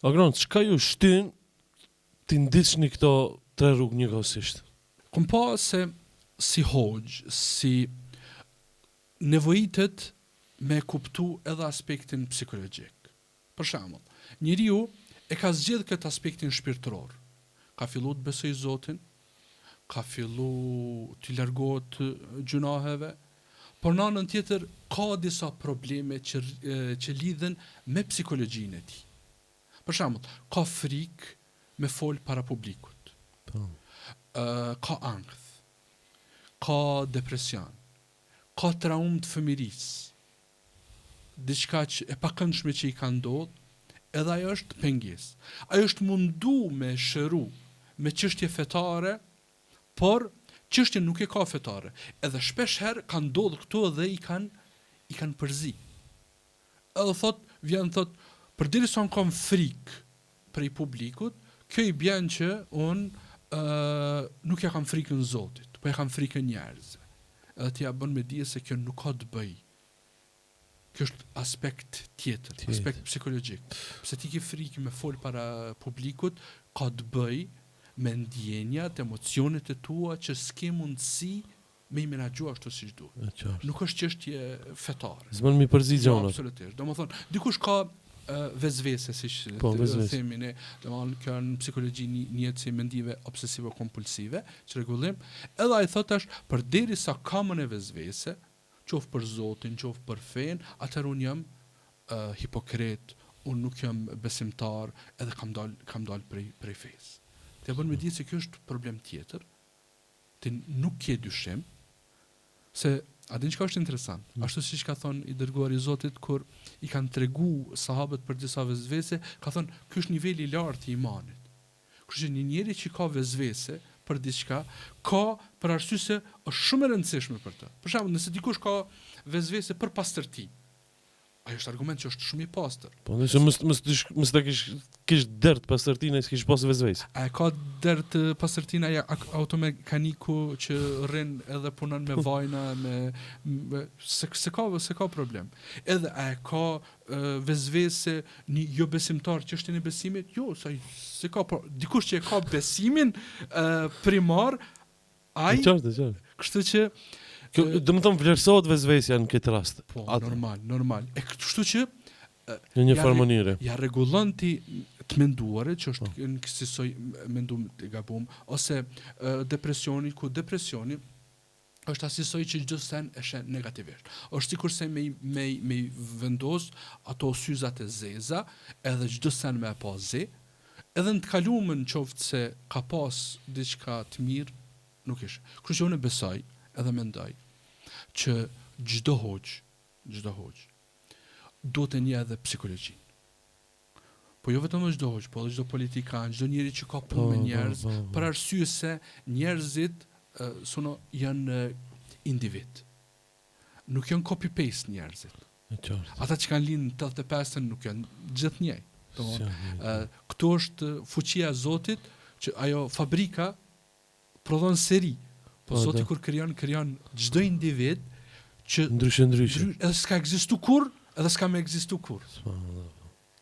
Agron, çka ju shtyn ti ndiqni këto tre rrugë njëkohësisht? Kom pa se si hoxh, si nevojitet me kuptu edhe aspektin psikologjik. Për shembull, njeriu e ka zgjedh këtë aspektin shpirtëror. Ka fillu të besoj Zotin, ka fillu të largohet gjunaheve, por në anën tjetër ka disa probleme që lidhen me psikologjinë e tij. Për shembull, ka frikë me fol para publikut. Ka ankth, ka depresion, ka traumë të fëmirisë, diçka që e pakëndshme që i ka ndodhur, edhe ajo është pengesë. Ajo është mundu me shëru me çështje fetare, por çështja nuk e ka fetare. Edhe shpesh herë ka ndodhur këtu dhe i kanë përzi. Edhe vjen thot, përderisa unë kam frikë prej publikut, kjo i bjen që unë nuk ja kam frikën Zotit, po ja kam frikën njerëzve. Edhe t'ja bën me dije se kjo nuk ka të bëj. Kjo është aspekt tjetër, aspekt psikologjik. Pse ti ke frikë me fol para publikut, ka të bëj me ndjenjat, emocionet e tua që s'ke mundësi me i menaxhu ashtu siç duhet. Nuk është çështje fetare. S'bën mi përzi gjonat. Absolutisht. Domethënë, dikush ka vezvese, siç themi ne, domethënë kjo në psikologji njihet si mendive obsesive kompulsive, që rregullim, edhe ai thotë është përderisa ka më vezvese, qoftë për Zotin, qoftë për fen, atëherë unë jam hipokrit, unë nuk jam besimtar, edhe kam dal prej fesë. Të bën me ditë se kjo është problem tjetër, ti nuk ke dyshim, se a din çka është interesant? Ashtu siç ka thonë i dërguari i Zotit kur i kanë tregu sahabët për disa vezvese, ka thonë ky është niveli i lartë i imanit. Kështu që një njeri që ka vezvese për diçka, ka për arsye se është shumë e rëndësishme për të. Për shembull, nëse dikush ka vezvese për pastërti, ai është argument që është shumë i pastër. Po nëse mos ta kish dert pastërtinë, s'kish pas vezvese. A ka dert pastërtina automekaniku që rrin edhe punon me vajna, se ka problem. Edhe a ka vezvese një jo besimtar që është në besimit? Jo, se ka dikush që e ka besimin primar, ai. Qartë. Kështu që do të thonë vlerësohet vezvesja në këtë rast. Po, normal. E kështu që në një farë mënyre. Ja rregullon ti të menduarit që është në kësaj mendum të gabum, ose depresioni është asisoj që çdo sen e shen negativisht. Është sikurse me vendos ato syzat e zeza, edhe çdo sen me pa ze, edhe në të kaluamën qoftë se ka pas diçka të mirë, nuk ishte. Kështu që unë besoj edhe mendoj që çdo hoxh do të një edhe psikologji. Po jo vetëm çdo hoxh, po edhe çdo politikan, çdo njeri që ka punë me njerëz, për arsye se njerëzit janë individ. Nuk janë copy-paste njerëzit. Ata që kanë linë në 85-ën nuk janë gjithë njëjtë. Këtu është fuqia e Zotit, që ajo fabrika prodhon seri. Po Zoti kur krijon çdo individ që ndryshe. Edhe s'ka ekzistu kur, edhe s'ka më ekzistu kur.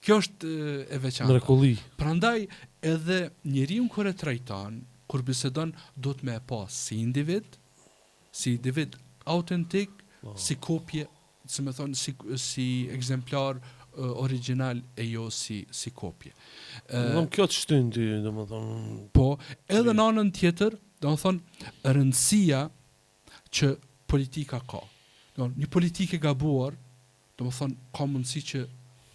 Kjo është e veçantë. Mrekulli. Prandaj edhe njeriu kur e trajton, kur bisedon, do të më pas si individ autentik, si kopje, si më thon si ekzemplar original e jo si kopje. Kjo të shtyn ti, domethënë. Po, edhe në anën tjetër, domethënë rëndësia që politika ka. Një politikë e gabuar, domethënë ka mundësi që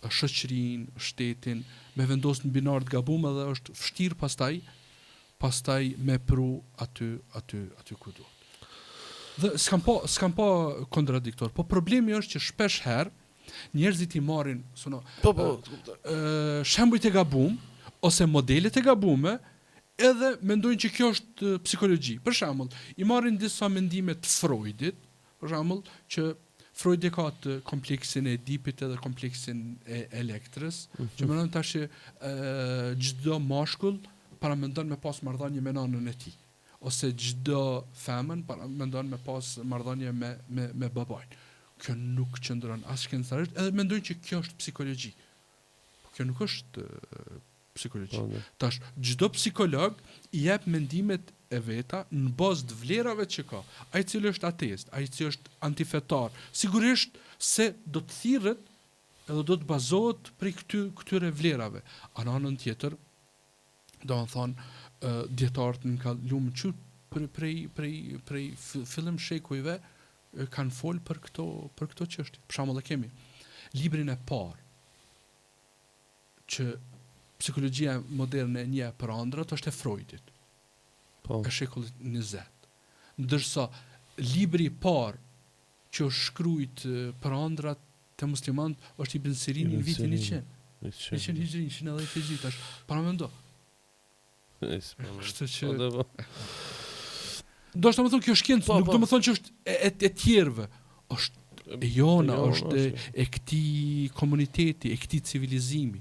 shoqërinë, shtetin me vendos në binar të gabuar dhe është vështirë pastaj me pru aty ku duhet. Dhe s'kam pa kontradiktor, po problemi është që shpesh herë njerëzit i marrin shembujt e gabum ose modelet e gabume, edhe mendojnë që kjo është psikologji. Për shembull, i marrin disa mendime të Freudit, për shembull, që Freudi ka të kompleksin e Edipit edhe kompleksin e Elektrës, që mendon tash çdo mashkull para mendon me pas marrëdhënie me nanën e tij, ose çdo femën para mendon me pas marrëdhënie me babain. Kjo nuk qëndron as shkencarisht, edhe mendojnë që kjo është psikologji. Kjo nuk është psikologjik. Tash, çdo psikolog i jep mendimet e veta në bazë të vlerave që ka. Ai cili është ateist, ai cili është antifetar, sigurisht se do të thirret edhe do të bazohet prej këtyre vlerave. A në anën tjetër, do të thonë, dietarët në ka lumë që prej fillim shekujve kanë fol për këto çështje. Për shembull, kemi librin e parë që psikologjia moderne e nje për ëndrat është e Freudit, e shekullit 20. Ndërsa libri i parë që është shkruajt për ëndrat të muslimanët është Ibn Sirini në vitin 100. 100 hijri, 110 hijri, tash para mendo. Kështu që do të thonë kjo shkencë, nuk do të thonë që është e tjerëve, është e jona, është e këtij komuniteti, e këtij civilizimi.